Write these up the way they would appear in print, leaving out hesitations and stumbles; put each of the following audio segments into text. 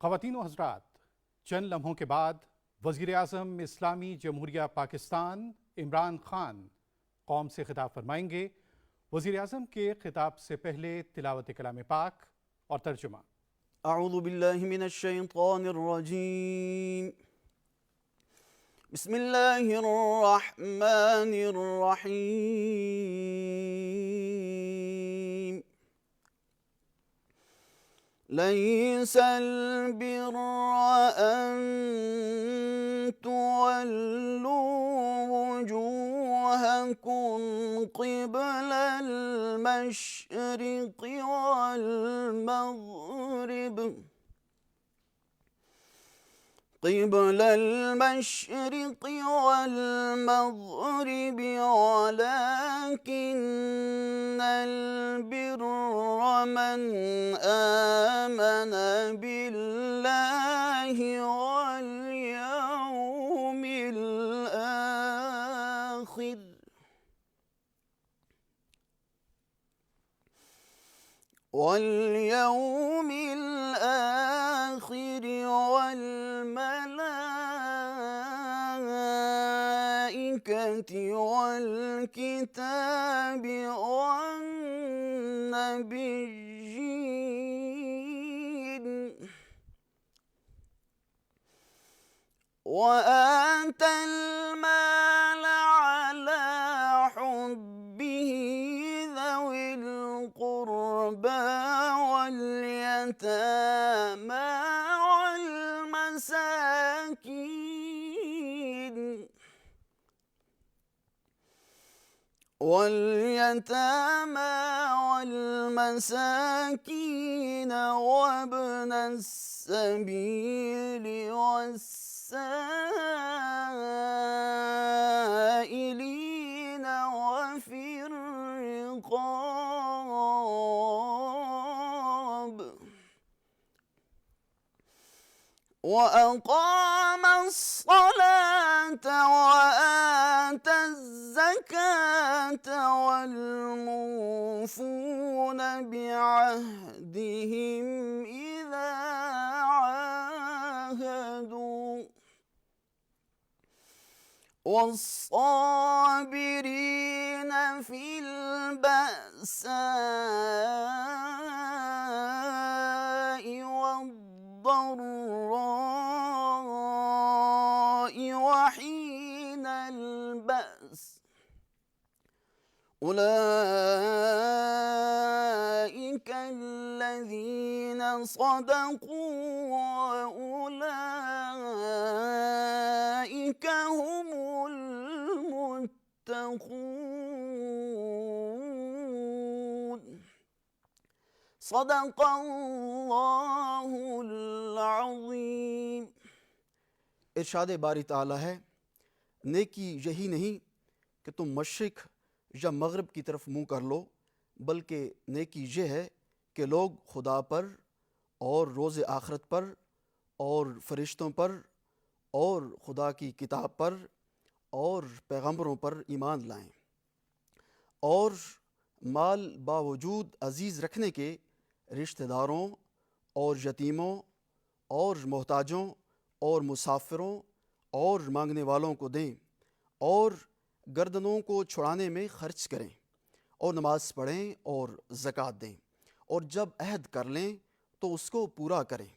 خواتین و حضرات، چند لمحوں کے بعد وزیر اعظم اسلامی جمہوریہ پاکستان عمران خان قوم سے خطاب فرمائیں گے۔ وزیر اعظم کے خطاب سے پہلے تلاوت کلام پاک اور ترجمہ۔ اعوذ باللہ من الشیطان الرجیم، بسم اللہ الرحمن الرحیم۔ لیس البر ان تولوا وجوہکم قبل المشرق والمغرب ولكن البر من آمن بالله واليوم الآخر والملائكة والكتاب والنبيين، وآتى المال على حبه ذوي القربى واليتامى والمساكين وابن السبيل والسائلين وفي الرقاب، وأقام الصلاة وآتى الزكاة والموفون بعهدهم إذا عاهدوا، والصابرين في البأساء والضراء وحين البأس، أولئك الذين صدقوا وأولئك هم المتقون۔ صدق اللہ العظیم۔ ارشاد باری تعالیٰ ہے، نیکی یہی نہیں کہ تم مشرق یا مغرب کی طرف منہ کر لو، بلکہ نیکی یہ ہے کہ لوگ خدا پر اور روز آخرت پر اور فرشتوں پر اور خدا کی کتاب پر اور پیغمبروں پر ایمان لائیں، اور مال باوجود عزیز رکھنے کے رشتہ داروں اور یتیموں اور محتاجوں اور مسافروں اور مانگنے والوں کو دیں، اور گردنوں کو چھڑانے میں خرچ کریں، اور نماز پڑھیں اور زکوٰۃ دیں، اور جب عہد کر لیں تو اس کو پورا کریں،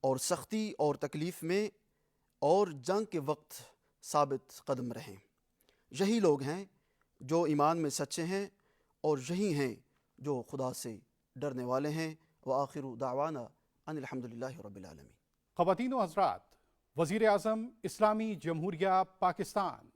اور سختی اور تکلیف میں اور جنگ کے وقت ثابت قدم رہیں۔ یہی لوگ ہیں جو ایمان میں سچے ہیں، اور یہی ہیں جو خدا سے ڈرنے والے ہیں۔ وآخر دعوانا ان الحمدللہ رب العالمین۔ خواتین و حضرات، وزیر اعظم اسلامی جمہوریہ پاکستان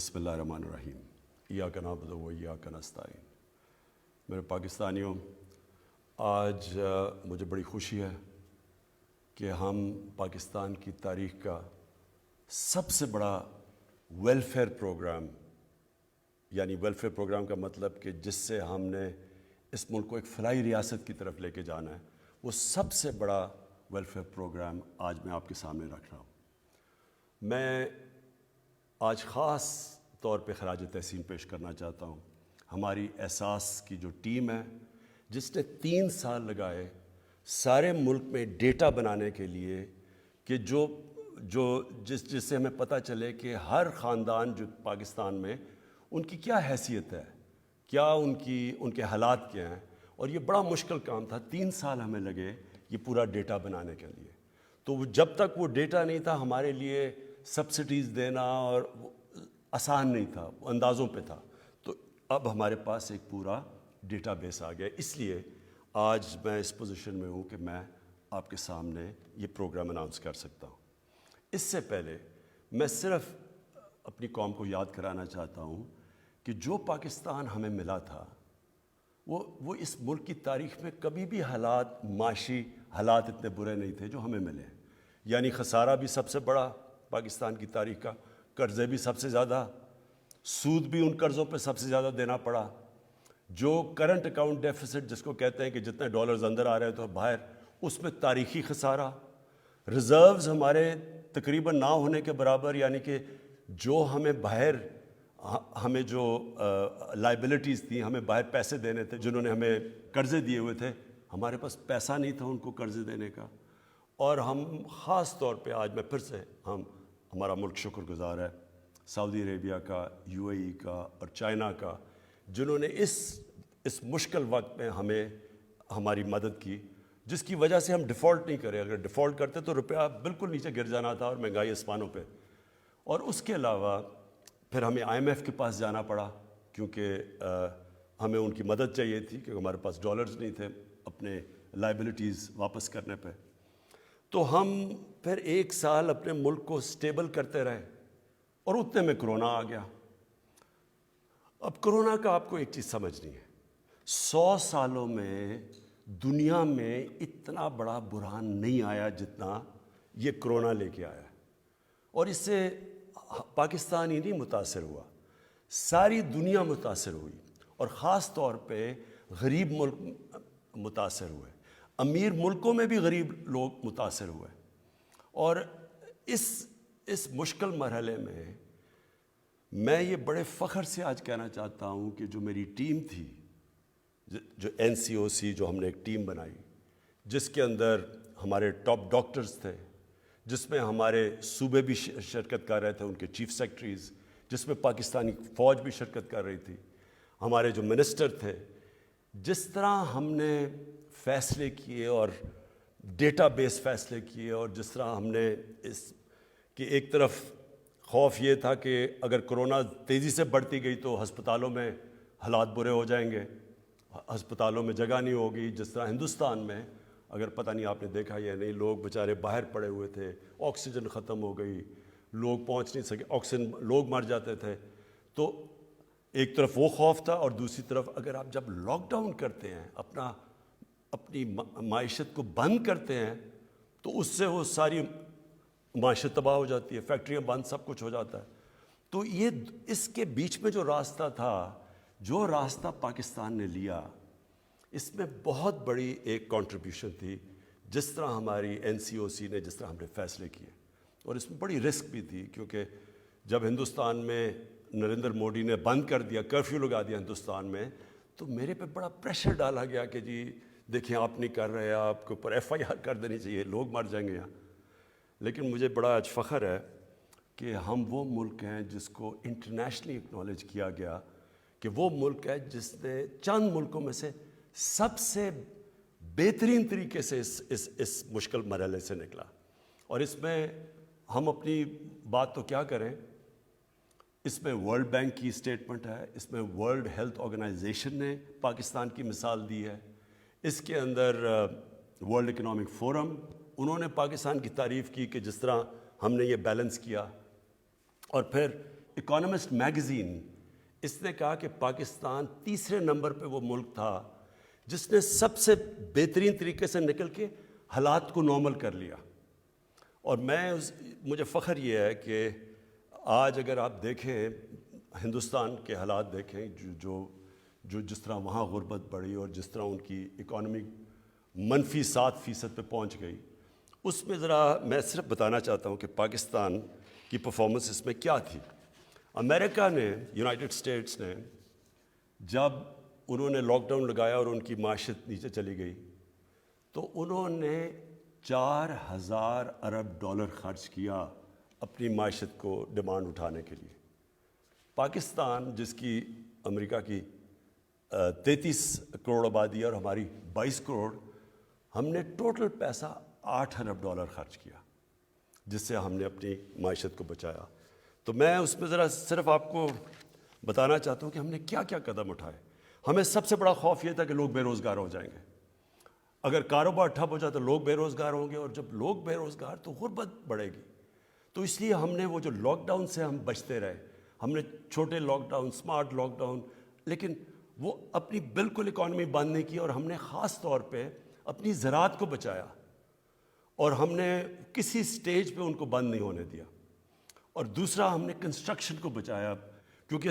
بسم اللہ الرحمن الرحیم ایاک نعبد و ایاک نستعین۔ میرے پاکستانیوں، آج مجھے بڑی خوشی ہے کہ ہم پاکستان کی تاریخ کا سب سے بڑا ویلفیئر پروگرام، یعنی ویلفیئر پروگرام کا مطلب کہ جس سے ہم نے اس ملک کو ایک فلاحی ریاست کی طرف لے کے جانا ہے، وہ سب سے بڑا ویلفیئر پروگرام آج میں آپ کے سامنے رکھ رہا ہوں۔ میں آج خاص طور پہ خراج تحسین پیش کرنا چاہتا ہوں ہماری احساس کی جو ٹیم ہے، جس نے 3 سال لگائے سارے ملک میں ڈیٹا بنانے کے لیے کہ جس سے ہمیں پتہ چلے کہ ہر خاندان جو پاکستان میں ان کی کیا حیثیت ہے، کیا ان کے حالات کیا ہیں، اور یہ بڑا مشکل کام تھا۔ 3 سال ہمیں لگے یہ پورا ڈیٹا بنانے کے لیے۔ تو جب تک وہ ڈیٹا نہیں تھا ہمارے لیے سبسڈیز دینا اور آسان نہیں تھا، وہ اندازوں پہ تھا۔ تو اب ہمارے پاس ایک پورا ڈیٹا بیس آ گیا، اس لیے آج میں اس پوزیشن میں ہوں کہ میں آپ کے سامنے یہ پروگرام اناؤنس کر سکتا ہوں۔ اس سے پہلے میں صرف اپنی قوم کو یاد کرانا چاہتا ہوں کہ جو پاکستان ہمیں ملا تھا وہ اس ملک کی تاریخ میں کبھی بھی معاشی حالات اتنے برے نہیں تھے جو ہمیں ملے ہیں۔ یعنی خسارہ بھی سب سے بڑا پاکستان کی تاریخ کا، قرضے بھی سب سے زیادہ، سود بھی ان قرضوں پہ سب سے زیادہ دینا پڑا، جو کرنٹ اکاؤنٹ ڈیفیسٹ جس کو کہتے ہیں کہ جتنے ڈالرز اندر آ رہے ہیں تو باہر، اس میں تاریخی خسارہ، ریزروز ہمارے تقریباً نہ ہونے کے برابر، یعنی کہ جو ہمیں باہر ہمیں جو لائبلٹیز تھیں، ہمیں باہر پیسے دینے تھے، جنہوں نے ہمیں قرضے دیے ہوئے تھے، ہمارے پاس پیسہ نہیں تھا ان کو قرضے دینے کا۔ اور ہم خاص طور پہ آج میں پھر سے ہمارا ملک شکر گزار ہے سعودی عربیہ کا، UAE کا اور چائنا کا، جنہوں نے اس مشکل وقت میں ہماری مدد کی، جس کی وجہ سے ہم ڈیفالٹ نہیں کرے۔ اگر ڈیفالٹ کرتے تو روپیہ بالکل نیچے گر جانا تھا اور مہنگائی آسمانوں پہ۔ اور اس کے علاوہ پھر ہمیں IMF کے پاس جانا پڑا، کیونکہ ہمیں ان کی مدد چاہیے تھی، کیونکہ ہمارے پاس ڈالرز نہیں تھے اپنے لائبلٹیز واپس کرنے پہ۔ تو ہم پھر 1 سال اپنے ملک کو سٹیبل کرتے رہے، اور اتنے میں کرونا آ گیا۔ اب کرونا کا آپ کو ایک چیز سمجھنی ہے، 100 سالوں میں دنیا میں اتنا بڑا بحران نہیں آیا جتنا یہ کرونا لے کے آیا، اور اس سے پاکستان ہی نہیں متاثر ہوا، ساری دنیا متاثر ہوئی، اور خاص طور پہ غریب ملک متاثر ہوئے، امیر ملکوں میں بھی غریب لوگ متاثر ہوئے۔ اور اس مشکل مرحلے میں میں یہ بڑے فخر سے آج کہنا چاہتا ہوں کہ جو میری ٹیم تھی، جو NCOC جو ہم نے ایک ٹیم بنائی، جس کے اندر ہمارے ٹاپ ڈاکٹرز تھے، جس میں ہمارے صوبے بھی شرکت کر رہے تھے، ان کے چیف سیکرٹریز، جس میں پاکستانی فوج بھی شرکت کر رہی تھی، ہمارے جو منسٹر تھے، جس طرح ہم نے فیصلے کیے اور ڈیٹا بیس فیصلے کیے، اور جس طرح ہم نے کہ ایک طرف خوف یہ تھا کہ اگر کرونا تیزی سے بڑھتی گئی تو ہسپتالوں میں حالات برے ہو جائیں گے، ہسپتالوں میں جگہ نہیں ہوگی، جس طرح ہندوستان میں اگر پتہ نہیں آپ نے دیکھا یا نہیں، لوگ بیچارے باہر پڑے ہوئے تھے، آکسیجن ختم ہو گئی، لوگ پہنچ نہیں سکے، آکسیجن لوگ مر جاتے تھے۔ تو ایک طرف وہ خوف تھا، اور دوسری طرف اگر آپ جب لاک ڈاؤن کرتے ہیں، اپنی معیشت کو بند کرتے ہیں، تو اس سے وہ ساری معیشت تباہ ہو جاتی ہے، فیکٹریاں بند، سب کچھ ہو جاتا ہے۔ تو اس کے بیچ میں جو راستہ تھا، جو راستہ پاکستان نے لیا، اس میں بہت بڑی ایک کنٹریبیوشن تھی، جس طرح ہماری NCOC نے، جس طرح ہم نے فیصلے کیے، اور اس میں بڑی رسک بھی تھی، کیونکہ جب ہندوستان میں نریندر مودی نے بند کر دیا، کرفیو لگا دیا ہندوستان میں، تو میرے پہ بڑا پریشر ڈالا گیا کہ جی دیکھیں آپ نہیں کر رہے، آپ کے اوپر FIR کر دینی چاہیے، لوگ مر جائیں گے یہاں۔ لیکن مجھے بڑا آج فخر ہے کہ ہم وہ ملک ہیں جس کو انٹرنیشنلی اکنالج کیا گیا کہ وہ ملک ہے جس نے چند ملکوں میں سے سب سے بہترین طریقے سے اس مشکل مرحلے سے نکلا۔ اور اس میں ہم اپنی بات تو کیا کریں، اس میں ورلڈ بینک کی اسٹیٹمنٹ ہے، اس میں ورلڈ ہیلتھ آرگنائزیشن نے پاکستان کی مثال دی ہے، اس کے اندر ورلڈ اکنامک فورم، انہوں نے پاکستان کی تعریف کی کہ جس طرح ہم نے یہ بیلنس کیا، اور پھر اکانومسٹ میگزین اس نے کہا کہ پاکستان تیسرے نمبر پہ وہ ملک تھا جس نے سب سے بہترین طریقے سے نکل کے حالات کو نارمل کر لیا. اور مجھے فخر یہ ہے کہ آج اگر آپ دیکھیں ہندوستان کے حالات دیکھیں جو جس طرح وہاں غربت بڑھی اور جس طرح ان کی اکانومی -7% پہ پہنچ گئی, اس میں ذرا میں صرف بتانا چاہتا ہوں کہ پاکستان کی پرفارمنس اس میں کیا تھی. امریکہ نے, یونائٹڈ اسٹیٹس نے, جب انہوں نے لاک ڈاؤن لگایا اور ان کی معیشت نیچے چلی گئی تو انہوں نے 4,000 ارب ڈالر خرچ کیا اپنی معیشت کو ڈیمانڈ اٹھانے کے لیے. پاکستان جس کی امریکہ کی 33 کروڑ آبادی ہے اور ہماری 22 کروڑ, ہم نے ٹوٹل پیسہ 8 ارب ڈالر خرچ کیا جس سے ہم نے اپنی معیشت کو بچایا. تو میں اس میں ذرا صرف آپ کو بتانا چاہتا ہوں کہ ہم نے کیا کیا قدم اٹھائے. ہمیں سب سے بڑا خوف یہ تھا کہ لوگ بے روزگار ہو جائیں گے. اگر کاروبار ٹھپ ہو جائے تو لوگ بے روزگار ہوں گے, اور جب لوگ بے روزگار تو غربت بڑھے گی. تو اس لیے ہم نے وہ جو لاک ڈاؤن سے ہم بچتے رہے, ہم نے چھوٹے lockdown, smart lockdown, لیکن وہ اپنی بالکل اکانومی بند نہیں کی, اور ہم نے خاص طور پہ اپنی زراعت کو بچایا, اور ہم نے کسی سٹیج پہ ان کو بند نہیں ہونے دیا. اور دوسرا ہم نے کنسٹرکشن کو بچایا, کیونکہ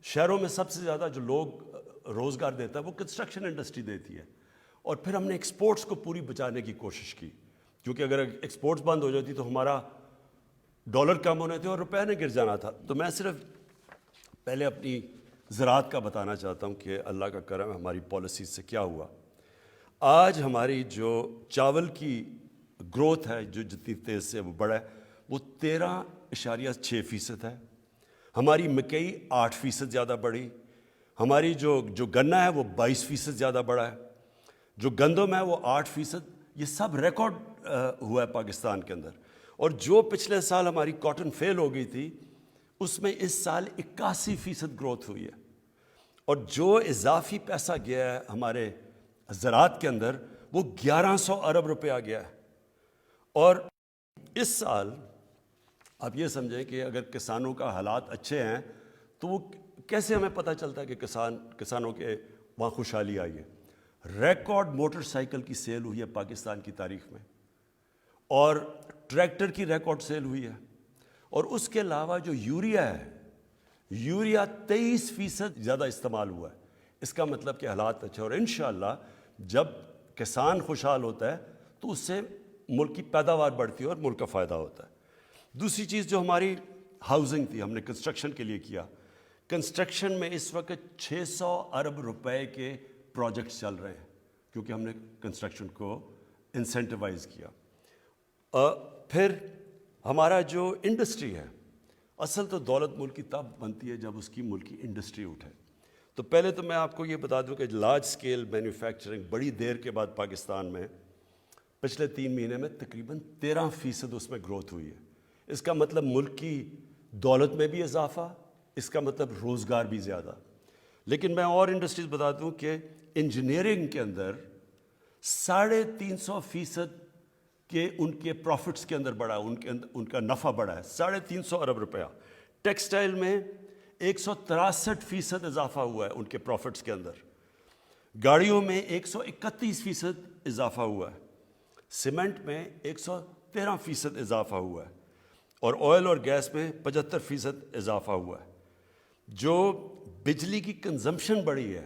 شہروں میں سب سے زیادہ جو لوگ روزگار دیتا ہے وہ کنسٹرکشن انڈسٹری دیتی ہے. اور پھر ہم نے ایکسپورٹس کو پوری بچانے کی کوشش کی, کیونکہ اگر ایکسپورٹس بند ہو جاتی تو ہمارا ڈالر کم ہونے تھے اور روپے نے گر جانا تھا. تو میں صرف پہلے اپنی زراعت کا بتانا چاہتا ہوں کہ اللہ کا کرم ہماری پالیسیز سے کیا ہوا. آج ہماری جو چاول کی گروتھ ہے, جو جتنی تیز سے وہ بڑھا ہے, وہ 13.6% ہے. ہماری مکئی 8% زیادہ بڑھی. ہماری جو گنا ہے وہ 22% زیادہ بڑھا ہے. جو گندم ہے وہ 8%. یہ سب ریکارڈ ہوا ہے پاکستان کے اندر. اور جو پچھلے سال ہماری کاٹن فیل ہو گئی تھی, اس میں اس سال 81% گروتھ ہوئی ہے. اور جو اضافی پیسہ گیا ہے ہمارے زراعت کے اندر وہ 1100 ارب روپیہ گیا ہے. اور اس سال آپ یہ سمجھیں کہ اگر کسانوں کا حالات اچھے ہیں تو وہ کیسے ہمیں پتہ چلتا ہے کہ کسانوں کے وہاں خوشحالی آئی ہے. ریکارڈ موٹر سائیکل کی سیل ہوئی ہے پاکستان کی تاریخ میں, اور ٹریکٹر کی ریکارڈ سیل ہوئی ہے. اور اس کے علاوہ جو یوریا ہے, یوریا 23% زیادہ استعمال ہوا ہے. اس کا مطلب کہ حالات اچھے, اور انشاءاللہ جب کسان خوشحال ہوتا ہے تو اس سے ملک کی پیداوار بڑھتی ہے اور ملک کا فائدہ ہوتا ہے. دوسری چیز جو ہماری ہاؤسنگ تھی, ہم نے کنسٹرکشن کے لیے کیا. کنسٹرکشن میں اس وقت 600 ارب روپے کے پروجیکٹس چل رہے ہیں, کیونکہ ہم نے کنسٹرکشن کو انسینٹیوائز کیا. پھر ہمارا جو انڈسٹری ہے, اصل تو دولت ملک کی تب بنتی ہے جب اس کی ملک کی انڈسٹری اٹھے. تو پہلے تو میں آپ کو یہ بتا دوں کہ لارج اسکیل مینوفیکچرنگ بڑی دیر کے بعد پاکستان میں پچھلے 3 مہینے میں تقریباً 13% اس میں گروتھ ہوئی ہے. اس کا مطلب ملک کی دولت میں بھی اضافہ, اس کا مطلب روزگار بھی زیادہ. لیکن میں اور انڈسٹریز بتا دوں کہ انجینئرنگ کے اندر 350% کے ان کے پروفٹس کے اندر بڑھا, ان کا نفع بڑھا ہے 350 ارب روپیہ. ٹیکسٹائل میں 163% اضافہ ہوا ہے ان کے پروفٹس کے اندر. گاڑیوں میں 131% اضافہ ہوا ہے. سیمنٹ میں 113% اضافہ ہوا ہے. اور آئل اور گیس میں 75% اضافہ ہوا ہے. جو بجلی کی کنزمپشن بڑھی ہے,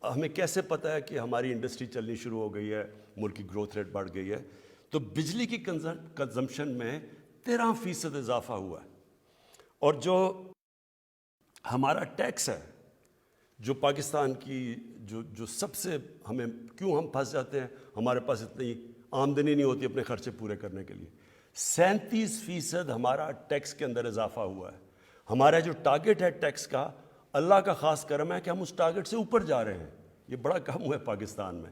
ہمیں کیسے پتہ ہے کہ ہماری انڈسٹری چلنی شروع ہو گئی ہے, ملک کی گروتھ ریٹ بڑھ گئی ہے؟ تو بجلی کی کنزمپشن میں 13% اضافہ ہوا ہے. اور جو ہمارا ٹیکس ہے, جو پاکستان کی جو سب سے ہمیں کیوں ہم پھنس جاتے ہیں, ہمارے پاس اتنی آمدنی نہیں ہوتی اپنے خرچے پورے کرنے کے لیے. 37% ہمارا ٹیکس کے اندر اضافہ ہوا ہے. ہمارا جو ٹارگٹ ہے ٹیکس کا, اللہ کا خاص کرم ہے کہ ہم اس ٹارگٹ سے اوپر جا رہے ہیں. یہ بڑا کم ہوا ہے پاکستان میں.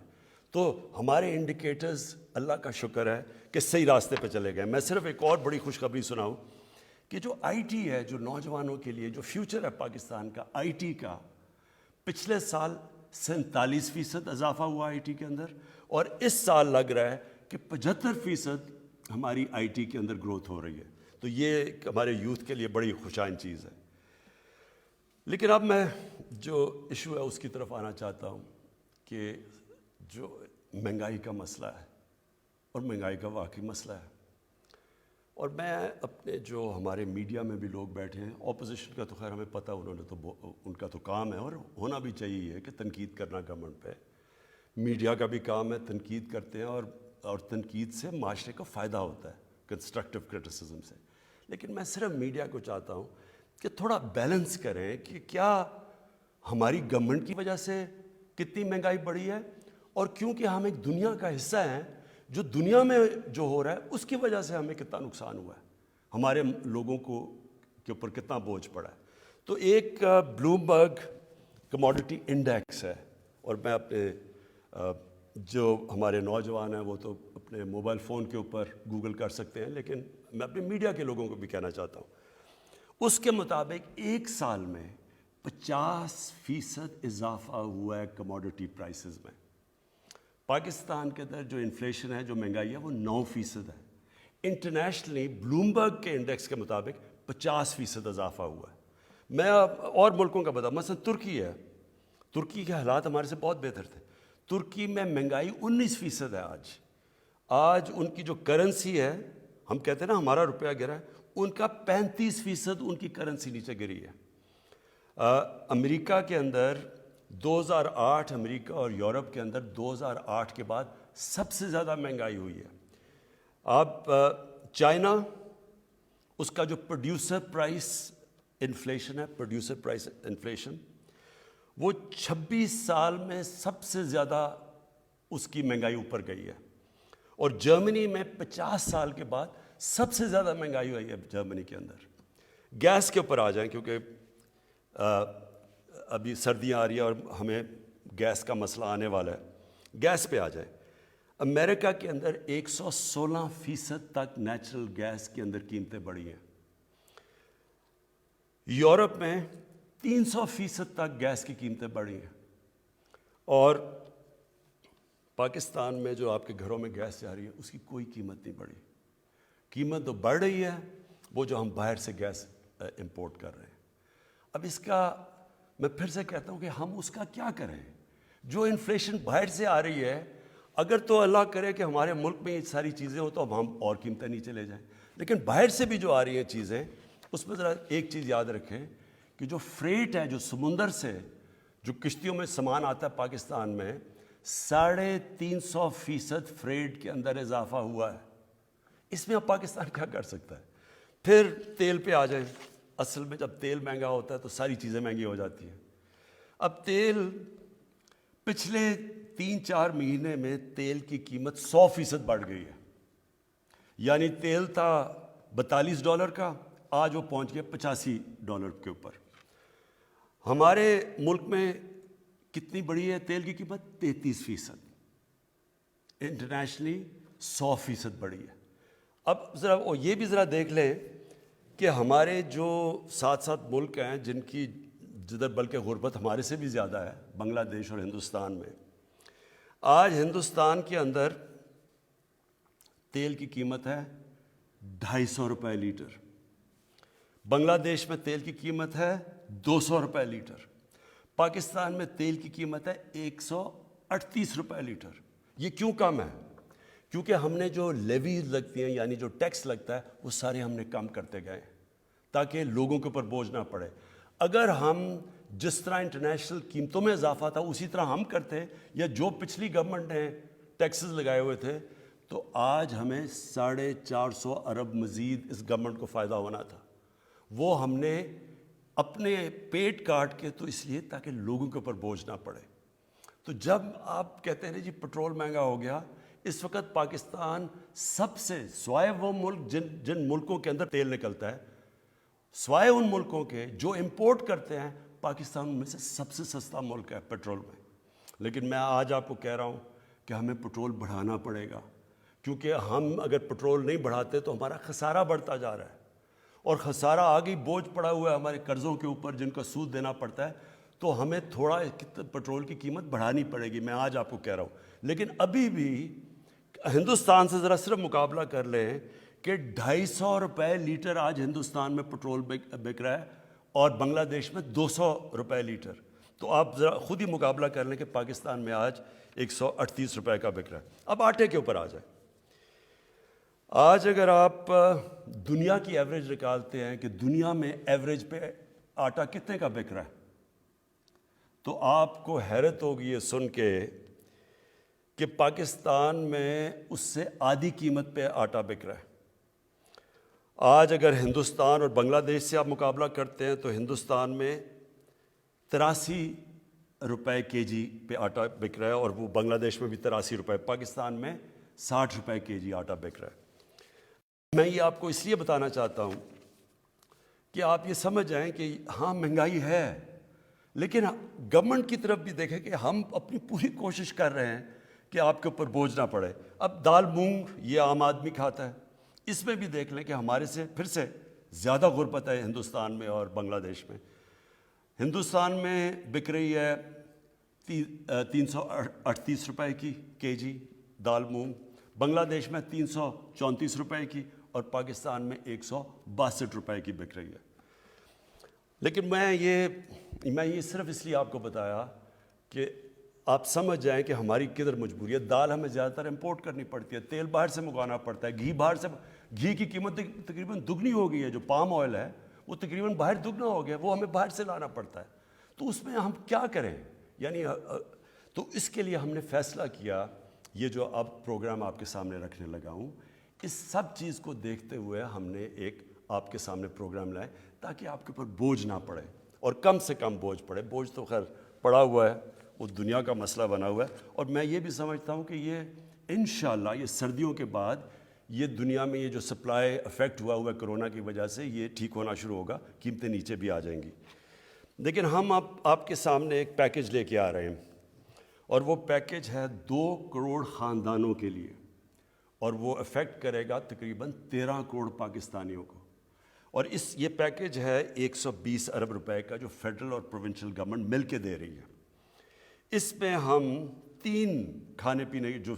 تو ہمارے انڈیکیٹرز اللہ کا شکر ہے کہ صحیح راستے پہ چلے گئے. میں صرف ایک اور بڑی خوشخبری سناؤں کہ جو آئی ٹی ہے, جو نوجوانوں کے لیے جو فیوچر ہے پاکستان کا آئی ٹی کا, پچھلے سال 47% اضافہ ہوا آئی ٹی کے اندر, اور اس سال لگ رہا ہے کہ 75% ہماری آئی ٹی کے اندر گروتھ ہو رہی ہے. تو یہ ہمارے یوتھ کے لیے بڑی خوشائن چیز ہے. لیکن اب میں جو ایشو ہے اس کی طرف آنا چاہتا ہوں کہ جو مہنگائی کا مسئلہ ہے اور مہنگائی کا واقعی مسئلہ ہے، اور میں اپنے جو ہمارے میڈیا میں بھی لوگ بیٹھے ہیں، اپوزیشن کا تو خیر ہمیں پتہ، ان کا تو کام ہے اور ہونا بھی چاہیے کہ تنقید کرنا گورنمنٹ پہ، میڈیا کا بھی کام ہے، تنقید کرتے ہیں اور تنقید سے معاشرے کو فائدہ ہوتا ہے، کنسٹرکٹیو کرٹیسزم سے. لیکن میں صرف میڈیا کو چاہتا ہوں کہ تھوڑا بیلنس کریں کہ کیا ہماری گورنمنٹ کی وجہ سے کتنی مہنگائی بڑھی ہے، اور کیونکہ ہم ایک دنیا کا حصہ ہیں، جو دنیا میں جو ہو رہا ہے اس کی وجہ سے ہمیں کتنا نقصان ہوا ہے، ہمارے لوگوں کے اوپر کتنا بوجھ پڑا ہے. تو ایک بلومبرگ کموڈٹی انڈیکس ہے، اور میں اپنے جو ہمارے نوجوان ہیں وہ تو اپنے موبائل فون کے اوپر گوگل کر سکتے ہیں، لیکن میں اپنے میڈیا کے لوگوں کو بھی کہنا چاہتا ہوں. اس کے مطابق ایک سال میں 50% اضافہ ہوا ہے کموڈٹی پرائسز میں. پاکستان کے اندر جو انفلیشن ہے، جو مہنگائی ہے، وہ 9% ہے. انٹرنیشنلی بلومبرگ کے انڈیکس کے مطابق 50% اضافہ ہوا ہے. میں اور ملکوں کا بتا، مثلا ترکی ہے، ترکی کے حالات ہمارے سے بہت بہتر تھے. ترکی میں مہنگائی 19% ہے آج ان کی جو کرنسی ہے، ہم کہتے ہیں نا ہمارا روپیہ گرا ہے، ان کا 35% ان کی کرنسی نیچے گری ہے. امریکہ کے اندر 2008، امریکہ اور یورپ کے اندر 2008 کے بعد سب سے زیادہ مہنگائی ہوئی ہے. اب چائنا، اس کا جو پروڈیوسر پرائس انفلیشن ہے، پروڈیوسر پرائس انفلیشن، وہ 26 سال میں سب سے زیادہ اس کی مہنگائی اوپر گئی ہے. اور جرمنی میں 50 سال کے بعد سب سے زیادہ مہنگائی ہوئی ہے جرمنی کے اندر. گیس کے اوپر آ جائیں، کیونکہ ابھی سردیاں آ رہی ہیں اور ہمیں گیس کا مسئلہ آنے والا ہے. گیس پہ آ جائیں. امریکہ کے اندر 116% تک نیچرل گیس کے اندر قیمتیں بڑھی ہیں. یورپ میں 300% تک گیس کی قیمتیں بڑھی ہیں. اور پاکستان میں جو آپ کے گھروں میں گیس جا رہی ہے اس کی کوئی قیمت نہیں بڑھی. قیمت تو بڑھ رہی ہے وہ جو ہم باہر سے گیس امپورٹ کر رہے ہیں. اب اس کا میں پھر سے کہتا ہوں کہ ہم اس کا کیا کریں؟ جو انفلیشن باہر سے آ رہی ہے، اگر تو اللہ کرے کہ ہمارے ملک میں یہ ساری چیزیں ہوں تو اب ہم اور قیمتیں نیچے لے جائیں. لیکن باہر سے بھی جو آ رہی ہیں چیزیں، اس میں ذرا ایک چیز یاد رکھیں کہ جو فریٹ ہے، جو سمندر سے جو کشتیوں میں سامان آتا ہے پاکستان میں، 350% فریٹ کے اندر اضافہ ہوا ہے. اس میں اب پاکستان کیا کر سکتا ہے؟ پھر تیل پہ آ جائیں. اصل میں جب تیل مہنگا ہوتا ہے تو ساری چیزیں مہنگی ہو جاتی ہیں. اب تیل پچھلے 3-4 مہینے میں تیل کی قیمت 100% بڑھ گئی ہے. یعنی تیل تھا $42 کا، آج وہ پہنچ گیا $85 کے اوپر. ہمارے ملک میں کتنی بڑی ہے تیل کی قیمت؟ 33%. انٹرنیشنلی 100% بڑی ہے. اب ذرا یہ بھی ذرا دیکھ لیں کہ ہمارے جو ساتھ ملک ہیں جدھر بلکہ غربت ہمارے سے بھی زیادہ ہے، بنگلہ دیش اور ہندوستان میں. آج ہندوستان کے اندر تیل کی قیمت ہے $250 لیٹر. بنگلہ دیش میں تیل کی قیمت ہے $200 لیٹر. پاکستان میں تیل کی قیمت ہے $138 لیٹر. یہ کیوں کم ہے؟ کیونکہ ہم نے جو لیویز لگتی ہیں، یعنی جو ٹیکس لگتا ہے، وہ سارے ہم نے کم کرتے گئے تاکہ لوگوں کے اوپر بوجھ نہ پڑے. اگر ہم جس طرح انٹرنیشنل قیمتوں میں اضافہ تھا اسی طرح ہم کرتے، یا جو پچھلی گورنمنٹ نے ٹیکسز لگائے ہوئے تھے، تو آج ہمیں 450 ارب مزید اس گورنمنٹ کو فائدہ ہونا تھا. وہ ہم نے اپنے پیٹ کاٹ کے، تو اس لیے تاکہ لوگوں کے اوپر بوجھ نہ پڑے. تو جب آپ کہتے ہیں جی پٹرول مہنگا ہو گیا، اس وقت پاکستان سب سے، سوائے وہ ملک جن ملکوں کے اندر تیل نکلتا ہے، سوائے ان ملکوں کے جو امپورٹ کرتے ہیں، پاکستان میں سے سب سے سستا ملک ہے پیٹرول میں. لیکن میں آج آپ کو کہہ رہا ہوں کہ ہمیں پٹرول بڑھانا پڑے گا، کیونکہ ہم اگر پٹرول نہیں بڑھاتے تو ہمارا خسارہ بڑھتا جا رہا ہے. اور خسارہ آگے بوجھ پڑا ہوا ہے ہمارے قرضوں کے اوپر جن کا سود دینا پڑتا ہے. تو ہمیں تھوڑا پٹرول کی قیمت بڑھانی پڑے گی، میں آج آپ کو کہہ رہا ہوں. لیکن ابھی بھی ہندوستان سے ذرا صرف مقابلہ کر لیں کہ $250 لیٹر آج ہندوستان میں پٹرول بک رہا ہے، اور بنگلہ دیش میں 200 روپے لیٹر. تو آپ ذرا خود ہی مقابلہ کر لیں کہ پاکستان میں آج 138 روپے کا بک رہا ہے. اب آٹے کے اوپر آ جائیں. آج اگر آپ دنیا کی ایوریج نکالتے ہیں کہ دنیا میں ایوریج پہ آٹا کتنے کا بک رہا ہے, تو آپ کو حیرت ہوگی یہ سن کے کہ پاکستان میں اس سے آدھی قیمت پہ آٹا بک رہا ہے. آج اگر ہندوستان اور بنگلہ دیش سے آپ مقابلہ کرتے ہیں تو ہندوستان میں 83 روپے کے جی پہ آٹا بک رہا ہے, اور وہ بنگلہ دیش میں بھی 83 روپے, پاکستان میں 60 روپے کے جی آٹا بک رہا ہے. میں یہ آپ کو اس لیے بتانا چاہتا ہوں کہ آپ یہ سمجھ جائیں کہ ہاں مہنگائی ہے, لیکن گورنمنٹ کی طرف بھی دیکھیں کہ ہم اپنی پوری کوشش کر رہے ہیں کہ آپ کے اوپر بوجھ نہ پڑے. اب دال مونگ یہ عام آدمی کھاتا ہے, اس میں بھی دیکھ لیں کہ ہمارے سے پھر سے زیادہ غربت ہے ہندوستان میں اور بنگلہ دیش میں. ہندوستان میں بک رہی ہے 338 روپے کی کے جی دال مونگ, بنگلہ دیش میں 334 روپے کی, اور پاکستان میں 162 روپے کی بک رہی ہے. لیکن میں یہ صرف اس لیے آپ کو بتایا کہ آپ سمجھ جائیں کہ ہماری کدھر مجبوری ہے. دال ہمیں زیادہ تر امپورٹ کرنی پڑتی ہے, تیل باہر سے منگوانا پڑتا ہے, گھی کی قیمت تقریباً دگنی ہو گئی ہے. جو پام آئل ہے وہ تقریباً باہر دگنا ہو گیا, وہ ہمیں باہر سے لانا پڑتا ہے. تو اس میں ہم کیا کریں؟ یعنی تو اس کے لیے ہم نے فیصلہ کیا, یہ جو اب پروگرام آپ کے سامنے رکھنے لگا ہوں, اس سب چیز کو دیکھتے ہوئے ہم نے ایک آپ کے سامنے پروگرام لائے تاکہ آپ کے اوپر بوجھ نہ پڑے, اور کم سے کم بوجھ پڑے. بوجھ تو خیر پڑا ہوا ہے, وہ دنیا کا مسئلہ بنا ہوا ہے. اور میں یہ بھی سمجھتا ہوں کہ یہ انشاءاللہ یہ سردیوں کے بعد یہ دنیا میں یہ جو سپلائی افیکٹ ہوا ہے کرونا کی وجہ سے, یہ ٹھیک ہونا شروع ہوگا, قیمتیں نیچے بھی آ جائیں گی. لیکن ہم آپ کے سامنے ایک پیکج لے کے آ رہے ہیں, اور وہ پیکج ہے 2 کروڑ خاندانوں کے لیے, اور وہ افیکٹ کرے گا تقریباً 13 کروڑ پاکستانیوں کو. اور یہ پیکج ہے 120 ارب روپے کا, جو فیڈرل اور پروونشل گورنمنٹ مل کے دے رہی ہے. اس میں ہم 3 کھانے پینے کی جو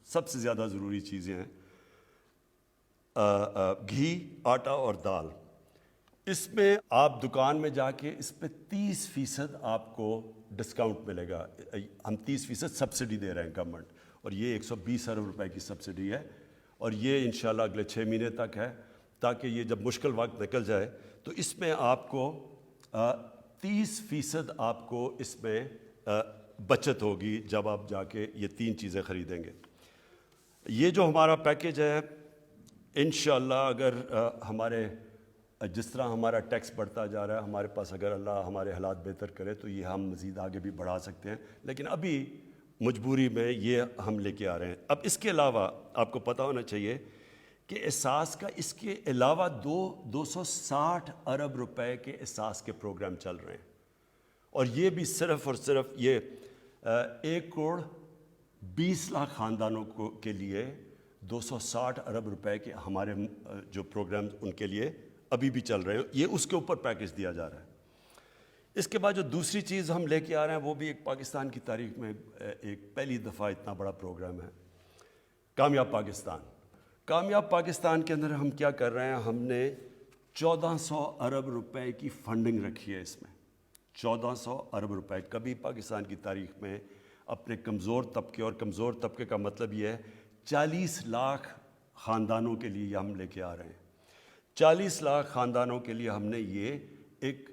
سب سے زیادہ ضروری چیزیں ہیں, گھی, آٹا اور دال, اس میں آپ دکان میں جا کے اس پہ 30% آپ کو ڈسکاؤنٹ ملے گا. ہم 30% سبسڈی دے رہے ہیں گورنمنٹ, اور یہ 120 ارب روپے کی سبسڈی ہے, اور یہ انشاءاللہ اگلے 6 مہینے تک ہے, تاکہ یہ جب مشکل وقت نکل جائے تو اس میں آپ کو 30% آپ کو اس میں بچت ہوگی جب آپ جا کے یہ 3 چیزیں خریدیں گے. یہ جو ہمارا پیکج ہے انشاءاللہ اگر ہمارے جس طرح ہمارا ٹیکس بڑھتا جا رہا ہے, ہمارے پاس اگر اللہ ہمارے حالات بہتر کرے تو یہ ہم مزید آگے بھی بڑھا سکتے ہیں, لیکن ابھی مجبوری میں یہ ہم لے کے آ رہے ہیں. اب اس کے علاوہ آپ کو پتہ ہونا چاہیے کہ احساس کا اس کے علاوہ 260 ارب روپے کے احساس کے پروگرام چل رہے ہیں, اور یہ بھی صرف اور صرف یہ 1 کروڑ 20 لاکھ خاندانوں کے لیے 260 ارب روپے کے ہمارے جو پروگرام ان کے لیے ابھی بھی چل رہے ہیں. یہ اس کے اوپر پیکج دیا جا رہا ہے. اس کے بعد جو دوسری چیز ہم لے کے آ رہے ہیں وہ بھی ایک پاکستان کی تاریخ میں ایک پہلی دفعہ اتنا بڑا پروگرام ہے, کامیاب پاکستان. کامیاب پاکستان کے اندر ہم کیا کر رہے ہیں, ہم نے 1400 ارب روپے کی فنڈنگ رکھی ہے. اس میں 1400 ارب روپے کبھی پاکستان کی تاریخ میں اپنے کمزور طبقے, اور کمزور طبقے کا مطلب یہ ہے 40 لاکھ خاندانوں کے لیے ہم لے کے آ رہے ہیں. 40 لاکھ خاندانوں کے لیے ہم نے یہ ایک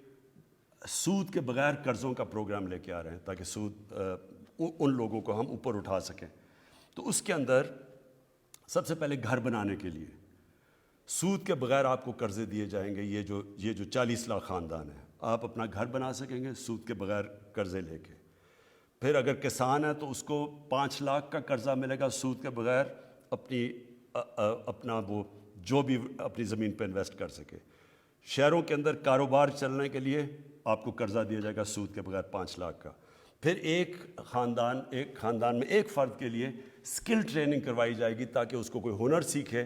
سود کے بغیر قرضوں کا پروگرام لے کے آ رہے ہیں, تاکہ سود ان لوگوں کو ہم اوپر اٹھا سکیں. تو اس کے اندر سب سے پہلے گھر بنانے کے لیے سود کے بغیر آپ کو قرضے دیے جائیں گے. یہ جو 40 لاکھ خاندان ہیں, آپ اپنا گھر بنا سکیں گے سود کے بغیر قرضے لے کے. پھر اگر کسان ہے تو اس کو 5 لاکھ کا قرضہ ملے گا سود کے بغیر, اپنا وہ جو بھی اپنی زمین پہ انویسٹ کر سکے. شہروں کے اندر کاروبار چلنے کے لیے آپ کو قرضہ دیا جائے گا سود کے بغیر 5 لاکھ کا. پھر ایک خاندان میں ایک فرد کے لیے سکل ٹریننگ کروائی جائے گی تاکہ اس کو کوئی ہنر سیکھے,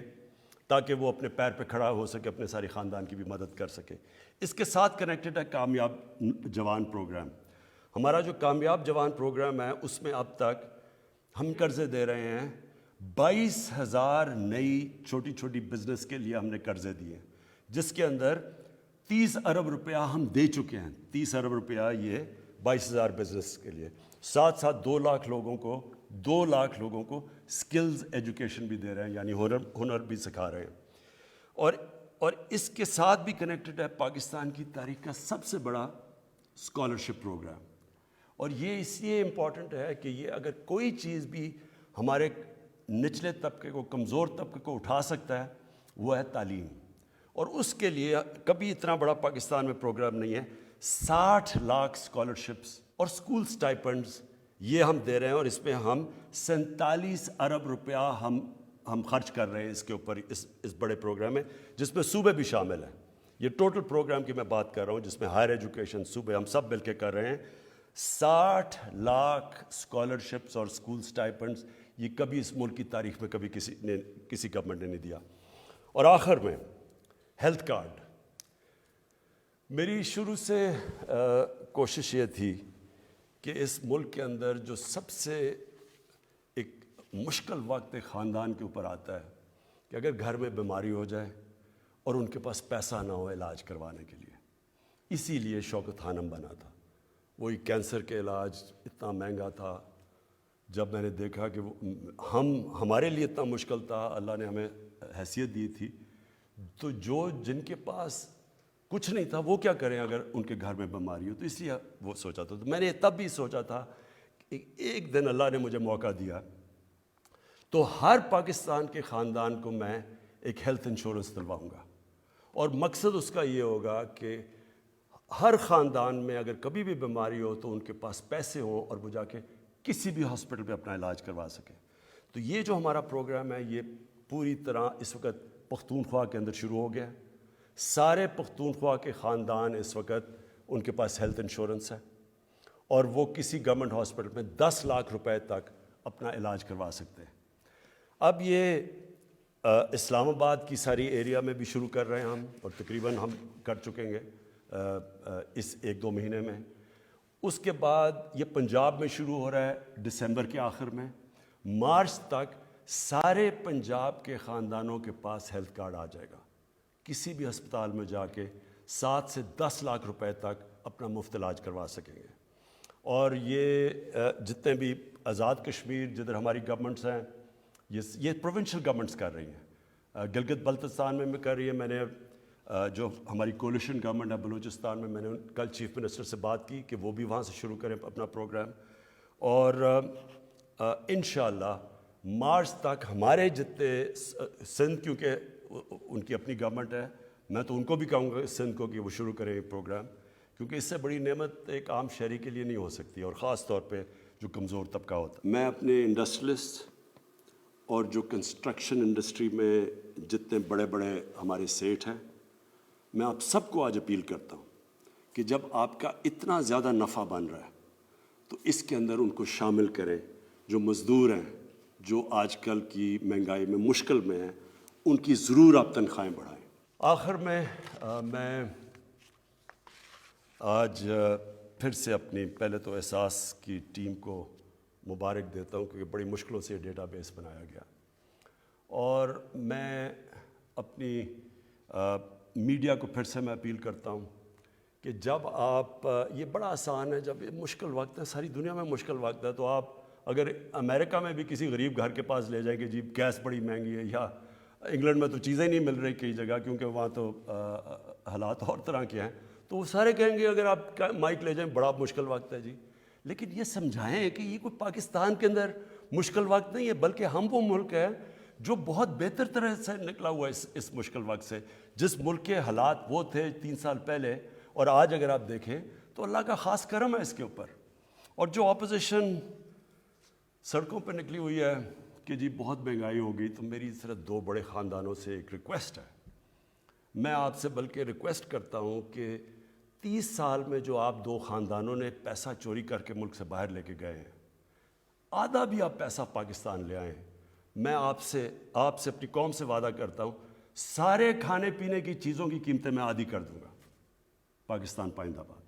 تاکہ وہ اپنے پیر پہ کھڑا ہو سکے, اپنے سارے خاندان کی بھی مدد کر سکے. اس کے ساتھ کنیکٹڈ ہے کامیاب جوان پروگرام. ہمارا جو کامیاب جوان پروگرام ہے اس میں اب تک ہم قرضے دے رہے ہیں 22,000 نئی چھوٹی چھوٹی بزنس کے لیے ہم نے قرضے دیے, جس کے اندر 30 ارب روپیہ ہم دے چکے ہیں. 30 ارب روپیہ یہ 22,000 بزنس کے لیے. ساتھ ساتھ 2 لاکھ لوگوں کو سکلز ایجوکیشن بھی دے رہے ہیں, یعنی ہنر بھی سکھا رہے ہیں. اور اس کے ساتھ بھی کنیکٹڈ ہے پاکستان کی تاریخ کا سب سے بڑا اسکالرشپ پروگرام. اور یہ اس لیے امپورٹنٹ ہے کہ یہ اگر کوئی چیز بھی ہمارے نچلے طبقے کو, کمزور طبقے کو اٹھا سکتا ہے وہ ہے تعلیم. اور اس کے لیے کبھی اتنا بڑا پاکستان میں پروگرام نہیں ہے. 60 لاکھ اسکالرشپس اور اسکول اسٹائپنڈز یہ ہم دے رہے ہیں, اور اس میں ہم 47 ارب روپیہ ہم خرچ کر رہے ہیں اس کے اوپر, اس بڑے پروگرام میں, جس میں صوبے بھی شامل ہیں. یہ ٹوٹل پروگرام کی میں بات کر رہا ہوں جس میں ہائر ایجوکیشن, صوبے, ہم سب مل کے کر رہے ہیں. 60 لاکھ اسکالرشپس اور اسکول اسٹائپنڈز یہ کبھی اس ملک کی تاریخ میں کبھی کسی گورنمنٹ نے نہیں دیا. اور آخر میں ہیلتھ کارڈ. میری شروع سے کوشش یہ تھی کہ اس ملک کے اندر جو سب سے ایک مشکل وقت ایک خاندان کے اوپر آتا ہے کہ اگر گھر میں بیماری ہو جائے اور ان کے پاس پیسہ نہ ہو علاج کروانے کے لیے, اسی لیے شوکت خانم بنا تھا. وہی کینسر کے علاج اتنا مہنگا تھا. جب میں نے دیکھا کہ ہمارے لیے اتنا مشکل تھا, اللہ نے ہمیں حیثیت دی تھی, تو جن کے پاس کچھ نہیں تھا وہ کیا کریں اگر ان کے گھر میں بیماری ہو. تو اس لیے وہ سوچا تھا. تو میں نے تب بھی سوچا تھا کہ ایک دن اللہ نے مجھے موقع دیا تو ہر پاکستان کے خاندان کو میں ایک ہیلتھ انشورنس دلواؤں گا. اور مقصد اس کا یہ ہوگا کہ ہر خاندان میں اگر کبھی بھی بیماری ہو تو ان کے پاس پیسے ہوں اور وہ جا کے کسی بھی ہاسپٹل میں اپنا علاج کروا سکیں. تو یہ جو ہمارا پروگرام ہے یہ پوری طرح اس وقت پختونخوا کے اندر شروع ہو گیا. سارے پختونخوا کے خاندان اس وقت ان کے پاس ہیلتھ انشورنس ہے, اور وہ کسی گورنمنٹ ہاسپٹل میں 10 لاکھ روپے تک اپنا علاج کروا سکتے ہیں. اب یہ اسلام آباد کی ساری ایریا میں بھی شروع کر رہے ہیں ہم, اور تقریباً ہم کر چکیں گے اس 1-2 مہینے میں. اس کے بعد یہ پنجاب میں شروع ہو رہا ہے دسمبر کے آخر میں. مارچ تک سارے پنجاب کے خاندانوں کے پاس ہیلتھ کارڈ آ جائے گا. کسی بھی ہسپتال میں جا کے 7 سے 10 لاکھ روپے تک اپنا مفت علاج کروا سکیں گے. اور یہ جتنے بھی آزاد کشمیر جدھر ہماری گورنمنٹس ہیں, یہ پروونشل گورنمنٹس کر رہی ہیں. گلگت بلتستان میں کر رہی ہے. میں نے جو ہماری کولیشن گورنمنٹ ہے بلوچستان میں نے کل چیف منسٹر سے بات کی کہ وہ بھی وہاں سے شروع کریں اپنا پروگرام. اور انشاءاللہ مارچ تک ہمارے جتنے سندھ, کیونکہ ان کی اپنی گورنمنٹ ہے, میں تو ان کو بھی کہوں گا سندھ کو کہ وہ شروع کریں پروگرام, کیونکہ اس سے بڑی نعمت ایک عام شہری کے لیے نہیں ہو سکتی, اور خاص طور پہ جو کمزور طبقہ ہوتا ہے. میں اپنے انڈسٹریلسٹ اور جو کنسٹرکشن انڈسٹری میں جتنے بڑے بڑے ہمارے سیٹ ہیں, میں آپ سب کو آج اپیل کرتا ہوں کہ جب آپ کا اتنا زیادہ نفع بن رہا ہے تو اس کے اندر ان کو شامل کریں. جو مزدور ہیں, جو آج کل کی مہنگائی میں مشکل میں ہیں, ان کی ضرور آپ تنخواہیں بڑھائیں. آخر میں میں آج پھر سے اپنی پہلے تو احساس کی ٹیم کو مبارک دیتا ہوں کیونکہ بڑی مشکلوں سے ڈیٹا بیس بنایا گیا. اور میں اپنی میڈیا کو پھر سے میں اپیل کرتا ہوں کہ جب آپ, یہ بڑا آسان ہے, جب یہ مشکل وقت ہے, ساری دنیا میں مشکل وقت ہے, تو آپ اگر امریکہ میں بھی کسی غریب گھر کے پاس لے جائیں کہ جی گیس بڑی مہنگی ہے, یا انگلینڈ میں تو چیزیں نہیں مل رہی کئی جگہ کیونکہ وہاں تو حالات اور طرح کے ہیں, تو وہ سارے کہیں گے اگر آپ مائک لے جائیں بڑا مشکل وقت ہے جی. لیکن یہ سمجھائیں کہ یہ کوئی پاکستان کے اندر مشکل وقت نہیں ہے, بلکہ ہم وہ ملک ہے جو بہت بہتر طرح سے نکلا ہوا ہے اس مشکل وقت سے. جس ملک کے حالات وہ تھے 3 سال پہلے اور آج اگر آپ دیکھیں تو اللہ کا خاص کرم ہے اس کے اوپر. اور جو اپوزیشن سڑکوں پہ نکلی ہوئی ہے کہ جی بہت مہنگائی ہو گئی, تو میری صرف 2 بڑے خاندانوں سے ایک ریکویسٹ ہے. میں آپ سے بلکہ ریکویسٹ کرتا ہوں کہ 30 سال میں جو آپ 2 خاندانوں نے پیسہ چوری کر کے ملک سے باہر لے کے گئے ہیں, آدھا بھی آپ پیسہ پاکستان لے آئیں. میں آپ سے اپنی قوم سے وعدہ کرتا ہوں سارے کھانے پینے کی چیزوں کی قیمتیں میں آدھی کر دوں گا. پاکستان پائندہ باد.